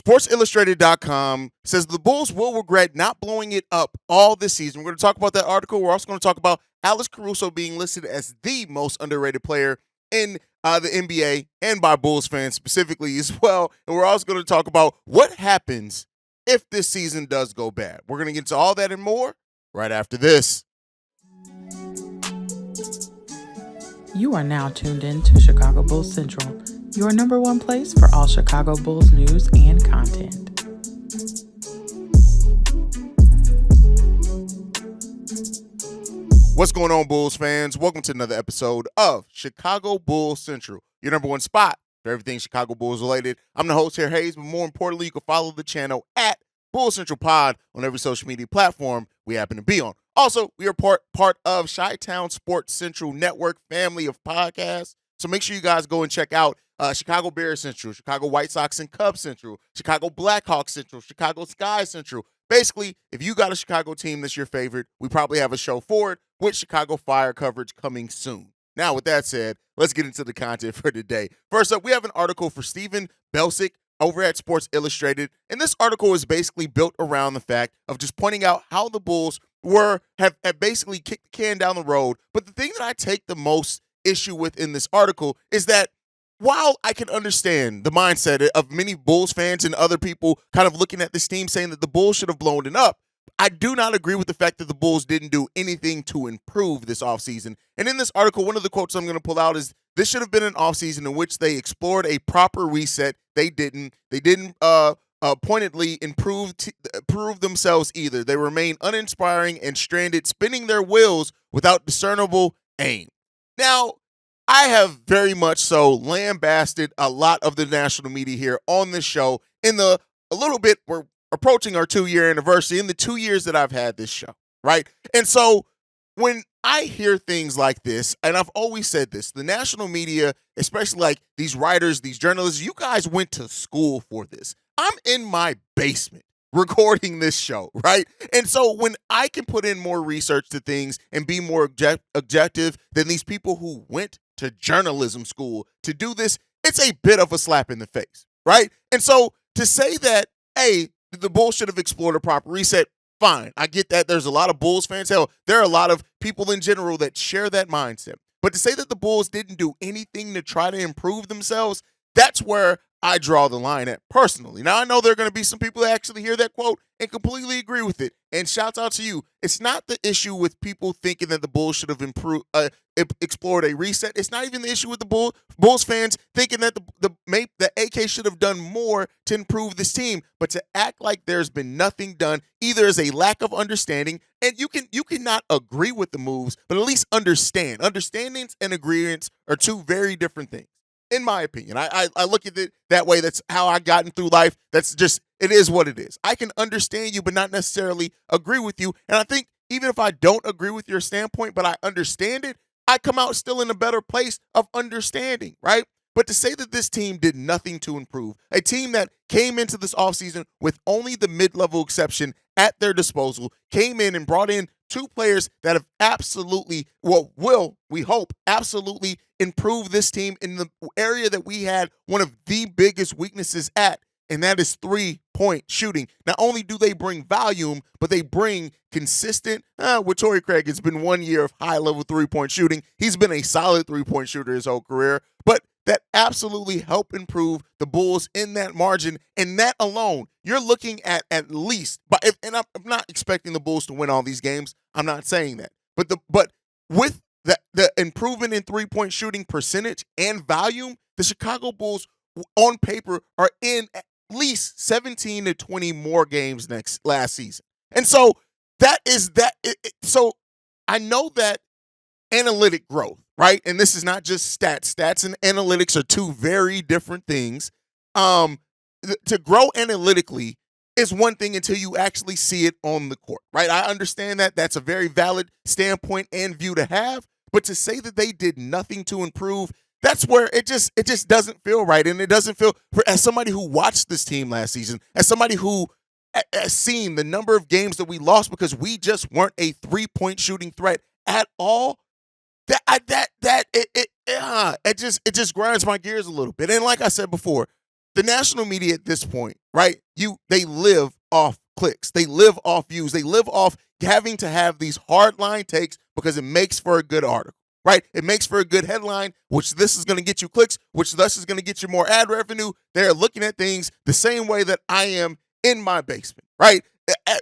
SportsIllustrated.com says the Bulls will regret not blowing it up all this season. We're going to talk about that article. We're also going to talk about Alex Caruso being listed as the most underrated player in the NBA and by Bulls fans specifically as well. And we're also going to talk about what happens if this season does go bad. We're going to get into all that and more right after this. You are now tuned in to Chicago Bulls Central, your number one place for all Chicago Bulls news and content. What's going on, Bulls fans? Welcome to another episode of Chicago Bulls Central, your number one spot for everything Chicago Bulls related. I'm the host here, Haize, but more importantly, you can follow the channel at Bulls Central Pod on every social media platform we happen to be on. Also, we are part of Chi-Town Sports Central Network family of podcasts. So make sure you guys go and check out Chicago Bears Central, Chicago White Sox and Cubs Central, Chicago Blackhawks Central, Chicago Sky Central. Basically, if you got a Chicago team that's your favorite, we probably have a show for it with Chicago Fire coverage coming soon. Now, with that said, let's get into the content for today. First up, we have an article for Stephen Beslic over at Sports Illustrated, and this article is basically built around the fact of just pointing out how the Bulls have basically kicked the can down the road. But the thing that I take the most issue with in this article is that while I can understand the mindset of many Bulls fans and other people kind of looking at this team saying that the Bulls should have blown it up, I do not agree with the fact that the Bulls didn't do anything to improve this offseason. And in this article, one of the quotes I'm going to pull out is, this should have been an offseason in which they explored a proper reset. They didn't. They didn't pointedly improve themselves either. They remain uninspiring and stranded, spinning their wheels without discernible aim. Now, I have very much so lambasted a lot of the national media here on this show we're approaching our 2-year anniversary in the 2 years that I've had this show, right? And so when I hear things like this, and I've always said this, the national media, especially like these writers, these journalists, you guys went to school for this. I'm in my basement recording this show, right? And so when I can put in more research to things and be more objective than these people who went to journalism school to do this, it's a bit of a slap in the face, right? And so to say that, hey, the Bulls should have explored a proper reset, fine. I get that. There's a lot of Bulls fans. Hell, there are a lot of people in general that share that mindset. But to say that the Bulls didn't do anything to try to improve themselves, that's where I draw the line at personally. Now, I know there are going to be some people that actually hear that quote and completely agree with it. And shouts out to you. It's not the issue with people thinking that the Bulls should have explored a reset. It's not even the issue with the Bulls fans thinking that the AK should have done more to improve this team. But to act like there's been nothing done either is a lack of understanding. And you cannot agree with the moves, but at least understand. Understandings and agreements are two very different things. In my opinion, I look at it that way. That's how I gotten through life. That's just, it is what it is. I can understand you, but not necessarily agree with you. And I think even if I don't agree with your standpoint, but I understand it, I come out still in a better place of understanding, right? But to say that this team did nothing to improve, a team that came into this offseason with only the mid-level exception at their disposal, came in and brought in two players that have absolutely, we hope, absolutely improve this team in the area that we had one of the biggest weaknesses at, and that is three-point shooting. Not only do they bring volume, but they bring consistent, with Torrey Craig, it's been 1 year of high-level three-point shooting. He's been a solid three-point shooter his whole career, but that absolutely help improve the Bulls in that margin. And that alone, you're looking at least, and I'm not expecting the Bulls to win all these games. I'm not saying that. But with the improvement in three-point shooting percentage and volume, the Chicago Bulls on paper are in at least 17 to 20 more games last season. And so that is that. So I know that analytic growth, right? And this is not just stats. Stats and analytics are two very different things. To grow analytically is one thing until you actually see it on the court, right? I understand that. That's a very valid standpoint and view to have. But to say that they did nothing to improve, that's where it just doesn't feel right. And it doesn't feel, as somebody who watched this team last season, as somebody who has seen the number of games that we lost because we just weren't a three-point shooting threat at all, it just grinds my gears a little bit. And like I said before, the national media at this point, right? They live off clicks. They live off views. They live off having to have these hardline takes because it makes for a good article, right? It makes for a good headline, which this is going to get you clicks, which thus is going to get you more ad revenue. They're looking at things the same way that I am in my basement, right?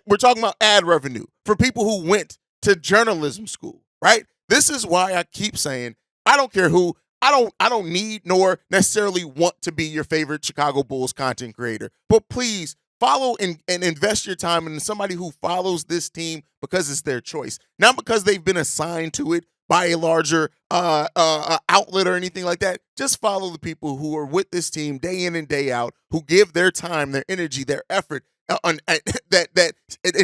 We're talking about ad revenue for people who went to journalism school, right? This is why I keep saying I don't care who. I don't need nor necessarily want to be your favorite Chicago Bulls content creator. But please follow and invest your time in somebody who follows this team because it's their choice, not because they've been assigned to it by a larger outlet or anything like that. Just follow the people who are with this team day in and day out, who give their time, their energy, their effort, and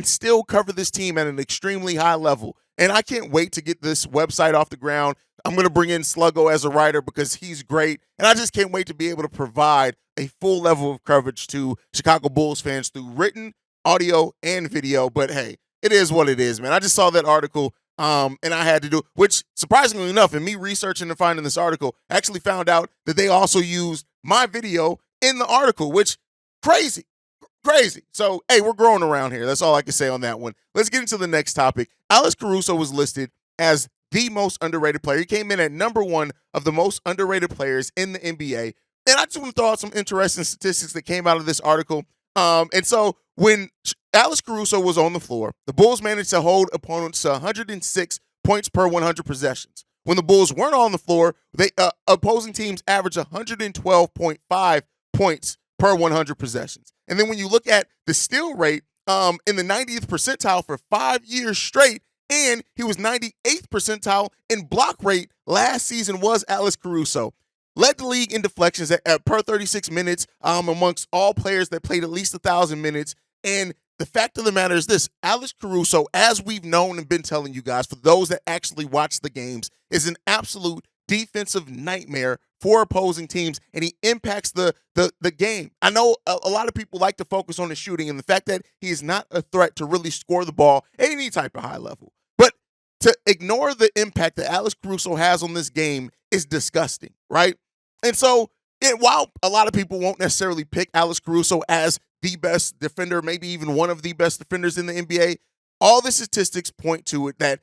still cover this team at an extremely high level. And I can't wait to get this website off the ground. I'm going to bring in Sluggo as a writer because he's great. And I just can't wait to be able to provide a full level of coverage to Chicago Bulls fans through written, audio, and video. But hey, it is what it is, man. I just saw that article and I had to do, which surprisingly enough, in me researching and finding this article, I actually found out that they also used my video in the article, which crazy. So, hey, we're growing around here. That's all I can say on that one. Let's get into the next topic. Alex Caruso was listed as the most underrated player. He came in at number one of the most underrated players in the NBA. And I just want to throw out some interesting statistics that came out of this article. And so when Alex Caruso was on the floor, the Bulls managed to hold opponents to 106 points per 100 possessions. When the Bulls weren't on the floor, opposing teams averaged 112.5 points per 100 possessions. And then when you look at the steal rate in the 90th percentile for 5 years straight, and he was 98th percentile in block rate last season was Alex Caruso. Led the league in deflections at per 36 minutes amongst all players that played at least 1,000 minutes. And the fact of the matter is this, Alex Caruso, as we've known and been telling you guys, for those that actually watch the games, is an absolute defensive nightmare for opposing teams, and he impacts the game. I know a lot of people like to focus on the shooting and the fact that he is not a threat to really score the ball at any type of high level. But to ignore the impact that Alex Caruso has on this game is disgusting, right? And so while a lot of people won't necessarily pick Alex Caruso as the best defender, maybe even one of the best defenders in the NBA, all the statistics point to it that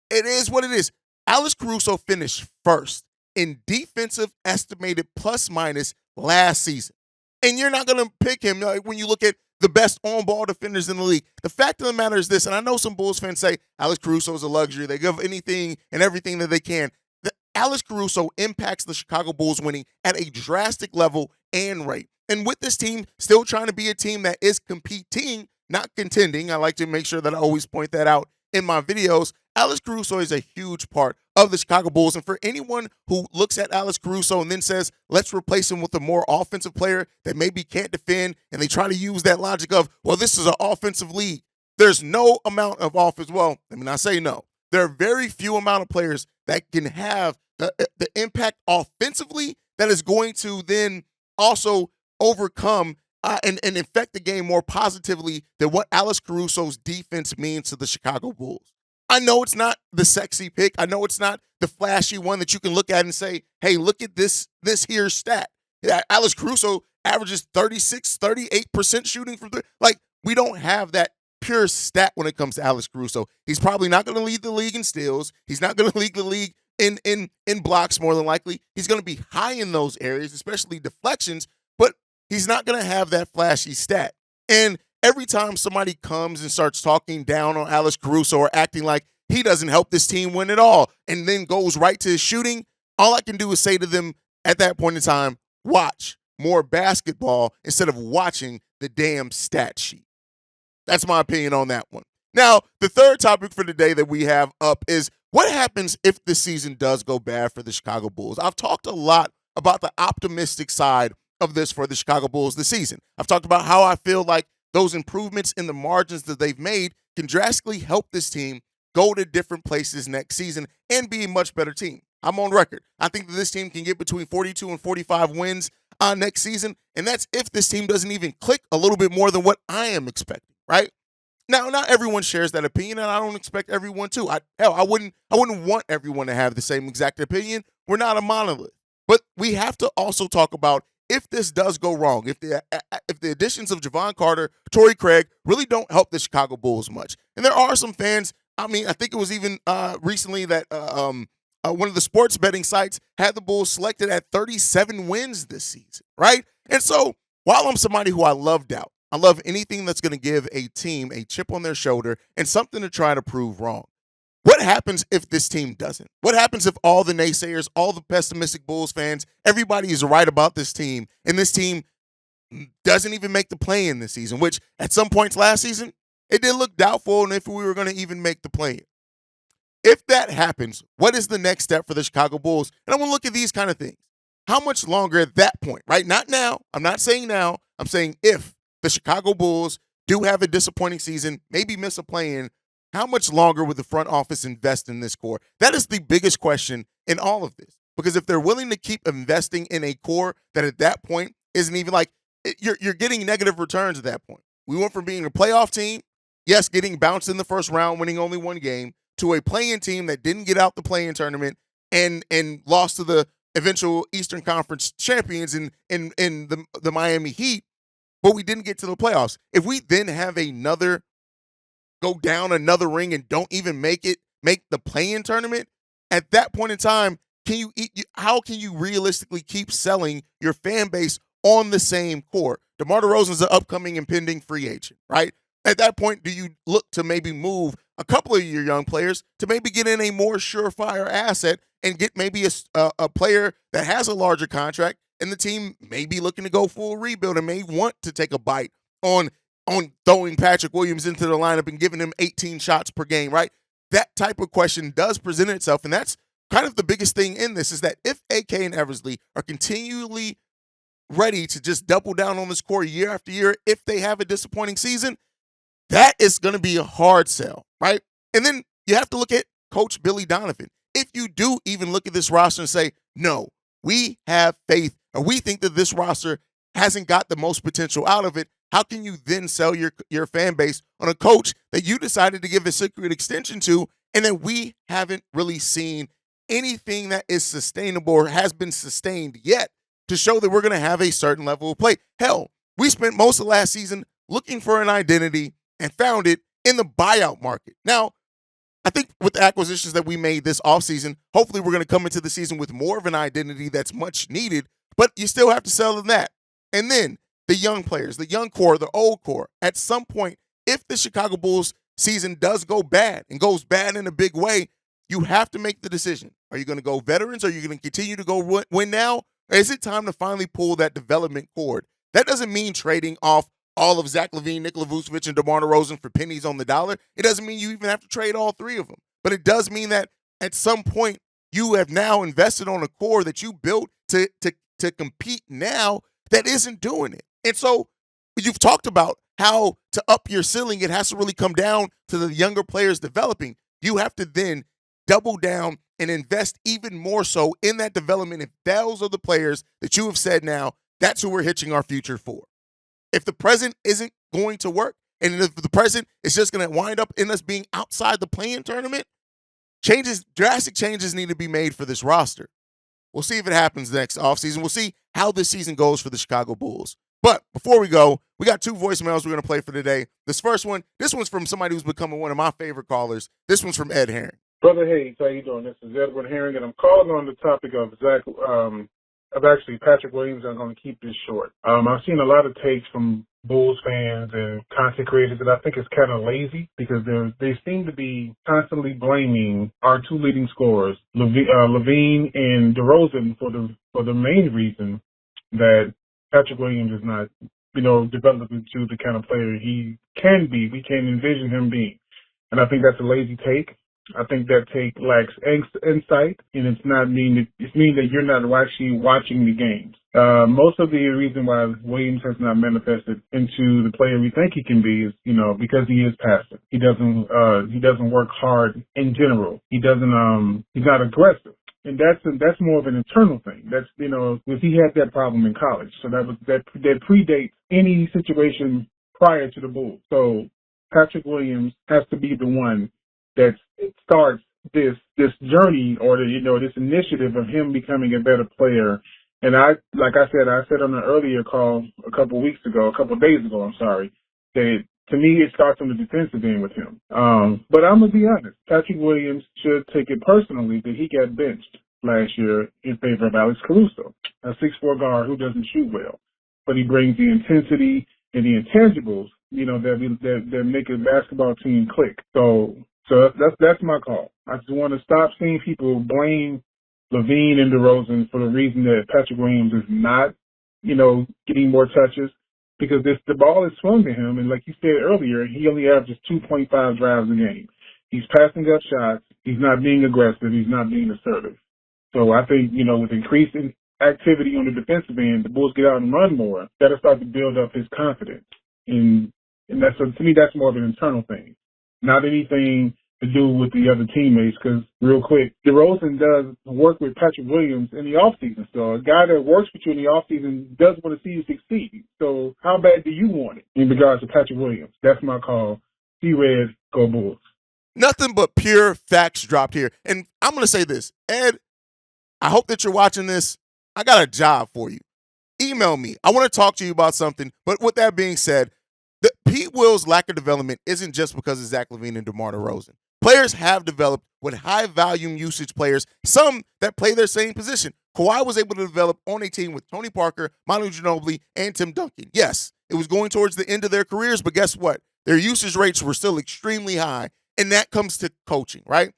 it is what it is. Alex Caruso finished first in defensive estimated plus minus last season. And you're not going to pick him when you look at the best on-ball defenders in the league. The fact of the matter is this, and I know some Bulls fans say Alex Caruso is a luxury. They give anything and everything that they can. Alex Caruso impacts the Chicago Bulls winning at a drastic level and rate. And with this team still trying to be a team that is competing, not contending, I like to make sure that I always point that out in my videos, Alex Caruso is a huge part of the Chicago Bulls. And for anyone who looks at Alex Caruso and then says, let's replace him with a more offensive player that maybe can't defend, and they try to use that logic of, well, this is an offensive league. There's no amount of offense. Well, I mean, I say no. There are very few amount of players that can have the impact offensively that is going to then also overcome and affect the game more positively than what Alex Caruso's defense means to the Chicago Bulls. I know it's not the sexy pick. I know it's not the flashy one that you can look at and say, hey, look at this here stat. Alex Caruso averages 38% shooting from three. Like, we don't have that pure stat when it comes to Alex Caruso. He's probably not going to lead the league in steals. He's not going to lead the league in blocks more than likely. He's going to be high in those areas, especially deflections, but he's not going to have that flashy stat. And every time somebody comes and starts talking down on Alex Caruso or acting like he doesn't help this team win at all and then goes right to his shooting, all I can do is say to them at that point in time, watch more basketball instead of watching the damn stat sheet. That's my opinion on that one. Now, the third topic for today that we have up is what happens if the season does go bad for the Chicago Bulls? I've talked a lot about the optimistic side of this for the Chicago Bulls this season. I've talked about how I feel like those improvements in the margins that they've made can drastically help this team go to different places next season and be a much better team. I'm on record. I think that this team can get between 42 and 45 wins next season, and that's if this team doesn't even click a little bit more than what I am expecting, right? Now, not everyone shares that opinion, and I don't expect everyone to. I wouldn't want everyone to have the same exact opinion. We're not a monolith. But we have to also talk about if this does go wrong, if the additions of Javon Carter, Torrey Craig really don't help the Chicago Bulls much. And there are some fans, I mean, I think it was even recently that one of the sports betting sites had the Bulls selected at 37 wins this season, right? And so while I'm somebody who I love doubt, I love anything that's going to give a team a chip on their shoulder and something to try to prove wrong. What happens if this team doesn't? What happens if all the naysayers, all the pessimistic Bulls fans, everybody is right about this team, and this team doesn't even make the play-in this season, which at some points last season, it did look doubtful and if we were going to even make the play-in. If that happens, what is the next step for the Chicago Bulls? And I want to look at these kind of things. How much longer at that point, right? Not now. I'm not saying now. I'm saying if the Chicago Bulls do have a disappointing season, maybe miss a play-in, how much longer would the front office invest in this core? That is the biggest question in all of this. Because if they're willing to keep investing in a core that at that point isn't even like, you're getting negative returns at that point. We went from being a playoff team, yes, getting bounced in the first round, winning only one game, to a play-in team that didn't get out the play-in tournament and lost to the eventual Eastern Conference champions in the Miami Heat, but we didn't get to the playoffs. If we then have go down another ring and don't even make the play-in tournament, at that point in time, how can you realistically keep selling your fan base on the same core? DeMar DeRozan's an upcoming impending free agent, right? At that point, do you look to maybe move a couple of your young players to maybe get in a more surefire asset and get maybe a player that has a larger contract, and the team may be looking to go full rebuild and may want to take a bite on throwing Patrick Williams into the lineup and giving him 18 shots per game, right? That type of question does present itself, and that's kind of the biggest thing in this, is that if AK and Eversley are continually ready to just double down on this core year after year, if they have a disappointing season, that is going to be a hard sell, right? And then you have to look at Coach Billy Donovan. If you do even look at this roster and say, no, we have faith, or we think that this roster hasn't got the most potential out of it, how can you then sell your fan base on a coach that you decided to give a secret extension to, and that we haven't really seen anything that is sustainable or has been sustained yet to show that we're going to have a certain level of play? Hell, we spent most of last season looking for an identity and found it in the buyout market. Now, I think with the acquisitions that we made this offseason, hopefully we're going to come into the season with more of an identity that's much needed, but you still have to sell them that. And then the young players, the young core, the old core, at some point, if the Chicago Bulls season does go bad and goes bad in a big way, you have to make the decision. Are you going to go veterans? Are you going to continue to go win now? Or is it time to finally pull that development cord? That doesn't mean trading off all of Zach LaVine, Nikola Vucevic, and DeMar DeRozan for pennies on the dollar. It doesn't mean you even have to trade all three of them. But it does mean that at some point you have now invested on a core that you built to compete now that isn't doing it. And so you've talked about how to up your ceiling, it has to really come down to the younger players developing. You have to then double down and invest even more so in that development if those are the players that you have said now, that's who we're hitching our future for. If the present isn't going to work, and if the present is just going to wind up in us being outside the play-in tournament, drastic changes need to be made for this roster. We'll see if it happens next offseason. We'll see how this season goes for the Chicago Bulls. But before we go, we got 2 voicemails we're going to play for today. This one's from somebody who's becoming one of my favorite callers. This one's from Ed Herring. Brother Haize, how you doing? This is Edward Herring, and I'm calling on the topic of Patrick Williams. I'm going to keep this short. I've seen a lot of takes from Bulls fans and content creators that I think is kind of lazy because they seem to be constantly blaming our 2 leading scorers, LaVine and DeRozan, for the main reason that Patrick Williams is not, developed into the kind of player he can be. We can envision him being, and I think that's a lazy take. I think that take lacks insight, and it's mean that you're not actually watching the games. Most of the reason why Williams has not manifested into the player we think he can be is, because he is passive. He doesn't work hard in general. He's not aggressive. And that's more of an internal thing. That's, because he had that problem in college. So that predates any situation prior to the Bulls. So Patrick Williams has to be the one that starts this journey or this initiative of him becoming a better player And like I said on an earlier call a couple days ago, that to me it starts on the defensive end with him. But I'm going to be honest. Patrick Williams should take it personally that he got benched last year in favor of Alex Caruso, a 6'4" guard who doesn't shoot well. But he brings the intensity and the intangibles, that make a basketball team click. So that's my call. I just want to stop seeing people blame Levine and DeRozan for the reason that Patrick Williams is not, getting more touches, because the ball is swung to him, and like you said earlier, he only averages 2.5 drives a game. He's passing up shots. He's not being aggressive. He's not being assertive. So I think, with increasing activity on the defensive end, the Bulls get out and run more. That'll start to build up his confidence. And that's, to me, that's more of an internal thing, not anything to do with the other teammates. Because real quick, DeRozan does work with Patrick Williams in the offseason. So a guy that works with you in the offseason does want to see you succeed. So how bad do you want it in regards to Patrick Williams? That's my call. C-Red, go Bulls. Nothing but pure facts dropped here. And I'm going to say this. Ed, I hope that you're watching this. I got a job for you. Email me. I want to talk to you about something. But with that being said, Pete Will's lack of development isn't just because of Zach LaVine and DeMar DeRozan. Players have developed with high-volume usage players, some that play their same position. Kawhi was able to develop on a team with Tony Parker, Manu Ginobili, and Tim Duncan. Yes, it was going towards the end of their careers, but guess what? Their usage rates were still extremely high, and that comes to coaching, right?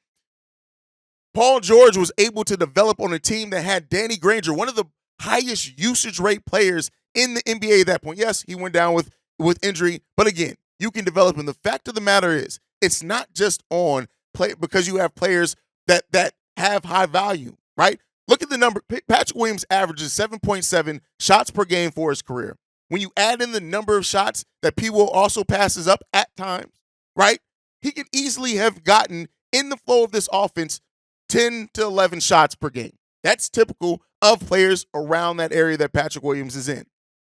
Paul George was able to develop on a team that had Danny Granger, one of the highest usage rate players in the NBA at that point. Yes, he went down with injury, but again, you can develop. And the fact of the matter is, it's not just on play because you have players that have high value, right? Look at the number. Patrick Williams averages 7.7 shots per game for his career. When you add in the number of shots that P. Will also passes up at times, right? He could easily have gotten in the flow of this offense 10 to 11 shots per game. That's typical of players around that area that Patrick Williams is in.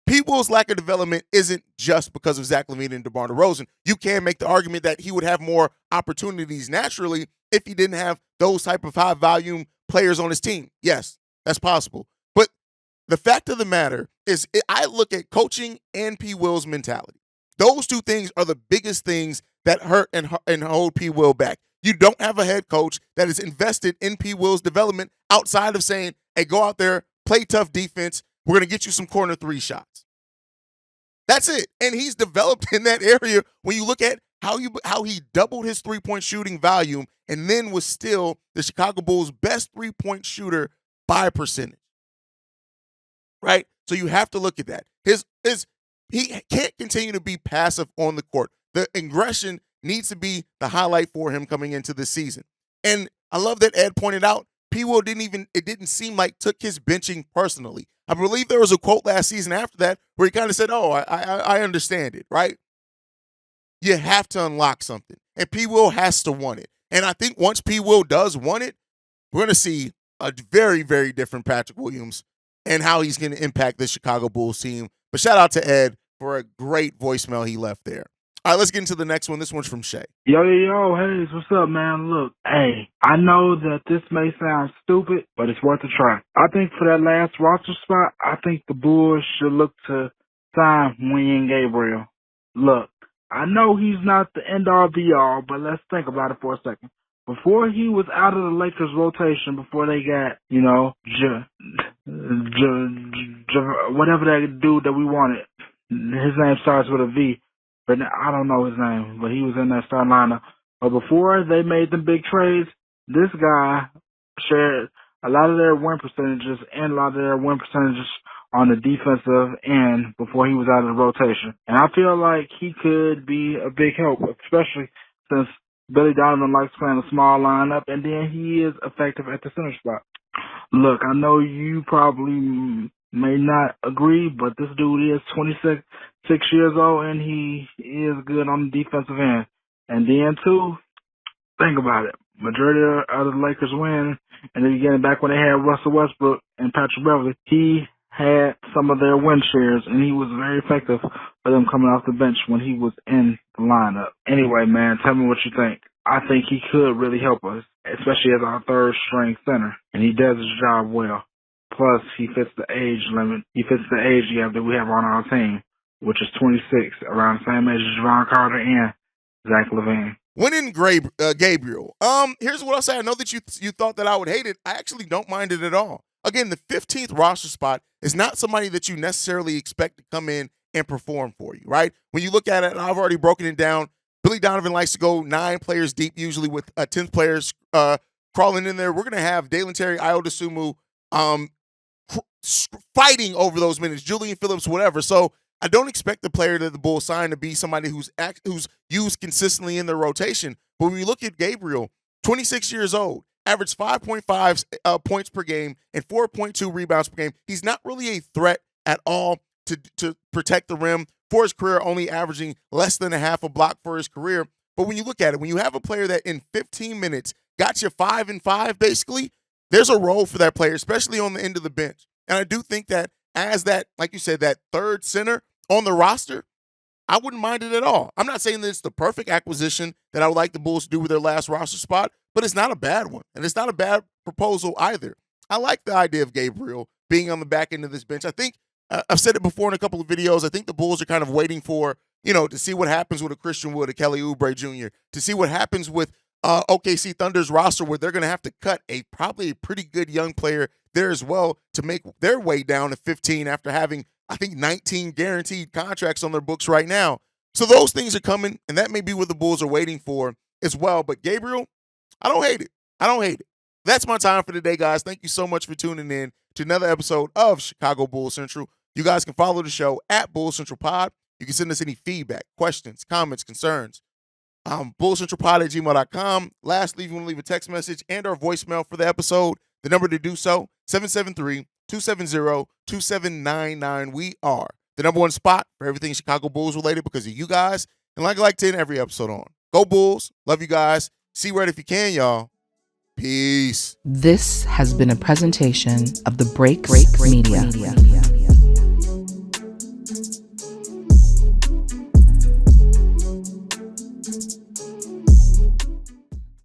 P. Will's lack of development isn't just because of Zach LaVine and DeMar DeRozan. You can make the argument that he would have more opportunities naturally if he didn't have those type of high-volume players on his team. Yes, that's possible. But the fact of the matter is, I look at coaching and P. Will's mentality. Those two things are the biggest things that hurt and hold P. Will back. You don't have a head coach that is invested in P. Will's development outside of saying, hey, go out there, play tough defense. We're going to get you some corner three shots. That's it. And he's developed in that area when you look at how he doubled his three-point shooting volume and then was still the Chicago Bulls' best three-point shooter by percentage. Right? So you have to look at that. He can't continue to be passive on the court. The aggression needs to be the highlight for him coming into this season. And I love that Ed pointed out, P. Will it didn't seem like took his benching personally. I believe there was a quote last season after that where he kind of said, oh, I understand it, right? You have to unlock something. And P. Will has to want it. And I think once P. Will does want it, we're going to see a very, very different Patrick Williams and how he's going to impact the Chicago Bulls team. But shout out to Ed for a great voicemail he left there. All right, let's get into the next one. This one's from Shay. Yo, Haize, what's up, man? Look, hey, I know that this may sound stupid, but it's worth a try. I think for that last roster spot, I think the Bulls should look to sign Wayne Gabriel. Look, I know he's not the end-all be-all, but let's think about it for a second. Before he was out of the Lakers rotation, before they got, whatever that dude that we wanted, his name starts with a V. But I don't know his name, but he was in that starting lineup. But before they made the big trades, this guy shared a lot of their win percentages and a lot of their win percentages on the defensive end before he was out of the rotation. And I feel like he could be a big help, especially since Billy Donovan likes playing a small lineup, and then he is effective at the center spot. Look, I know you probably may not agree, but this dude is 26 years old, and he is good on the defensive end. And then, too, think about it. Majority of the Lakers win, and then again, back when they had Russell Westbrook and Patrick Beverley, he had some of their win shares, and he was very effective for them coming off the bench when he was in the lineup. Anyway, man, tell me what you think. I think he could really help us, especially as our third-string center, and he does his job well. Plus, he fits the age limit. He fits the age gap that we have on our team, which is 26, around the same age as Javon Carter and Zach LaVine. Winning Gabriel. Here's what I'll say. I know that you thought that I would hate it. I actually don't mind it at all. Again, the 15th roster spot is not somebody that you necessarily expect to come in and perform for you, right? When you look at it, and I've already broken it down, Billy Donovan likes to go 9 players deep, usually with 10th players crawling in there. We're going to have Dalen Terry, Ayo Dosunmu fighting over those minutes, Julian Phillips, whatever. So I don't expect the player that the Bulls sign to be somebody who's used consistently in their rotation. But when you look at Gabriel, 26 years old, averaged 5.5 points per game and 4.2 rebounds per game. He's not really a threat at all to protect the rim for his career, only averaging less than a half a block for his career. But when you look at it, when you have a player that in 15 minutes got you 5 and 5, basically, there's a role for that player, especially on the end of the bench. And I do think that as that, like you said, that third center on the roster, I wouldn't mind it at all. I'm not saying that it's the perfect acquisition that I would like the Bulls to do with their last roster spot, but it's not a bad one. And it's not a bad proposal either. I like the idea of Gabriel being on the back end of this bench. I think, I've said it before in a couple of videos, I think the Bulls are kind of waiting for, to see what happens with a Christian Wood, a Kelly Oubre Jr., to see what happens with OKC Thunder's roster where they're going to have to cut probably a pretty good young player there as well to make their way down to 15 after having, I think, 19 guaranteed contracts on their books right now. So those things are coming, and that may be what the Bulls are waiting for as well. But Gabriel, I don't hate it. That's my time for today, guys. Thank you so much for tuning in to another episode of Chicago Bulls Central. You guys can follow the show at Bulls Central Pod. You can send us any feedback, questions, comments, concerns. bullcentralpod@gmail.com. Lastly, if you want to leave a text message and or voicemail for the episode, the number to do so, 773-270-2799. We are the number one spot for everything Chicago Bulls related because of you guys. And like I like to end every episode on, go Bulls. Love you guys. See red if you can, y'all. Peace. This has been a presentation of the Break Media.